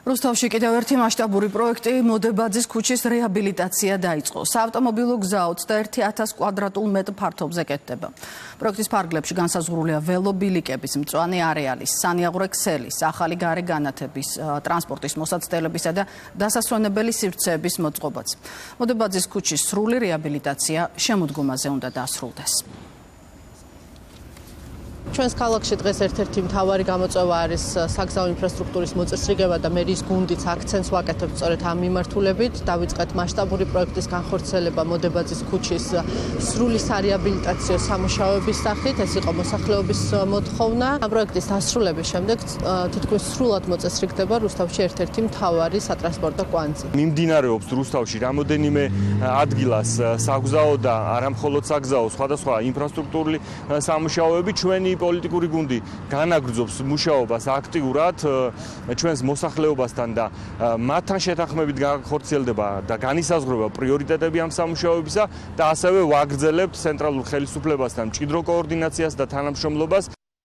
რუსთავში კიდევ ერთი მასშტაბური პროექტი მოდებაძის ქუჩის რეაბილიტაცია დაიწყო. საავტომობილო გზა 21,000 კვადრატულ მეტრ ფართობზე კეთდება. პროექტის ფარგლებში განსაზღვრულია ველობილიკების, მწვანე არეალის, სანიაღვრე ქსელის, ახალი გარე განათების, ტრანსპორტის მოსაცდელებისა და დასასვენებელი სივრცეების მოწყობაც. მოდებაძის ქუჩის სრული რეაბილიტაცია შემოდგომაზე უნდა დასრულდეს. ჩვენს ქალაქში დღეს ერთ-ერთი მთავარი გამოწვევა არის საგზაო ინფრასტრუქტურის მოწესრიგება და მერის გუნდიც აქცენტს ვაკეთებთ სწორედ ამ მიმართულებით. დავიწყეთ მასშტაბური პროექტის განხორციელება მოდებაძის ქუჩის სრული სარეაბილიტაციო სამუშაოების სახით. ეს იყო მოსახლეობის მოთხოვნა. ამ პროექტის დასრულების შემდეგ თითქმის სრულად მოწესრიგდება რუსთავში ერთ-ერთი მთავარი სატრანსპორტო კვანძი. მიმდინარეობს რუსთავში რამოდენიმე ადგილას საგზაო და არამხოლოდ საგზაო სხვადასხვა ინფრასტრუქტურული სამუშაოები. ჩვენი პოლიტიკური გუნდი განაგრძობს მუშაობას აქტიურად ჩვენს მოსახლეობასთან და მათთან შეთანხმებით განხორციელდება და განისაზღვრება პრიორიტეტები ამ სამუშაოებისა და ასევე ვაგრძელებთ ცენტრალურ ხელისუფლებასთან მჭიდრო კოორდინაციას და თანამშრომლობას.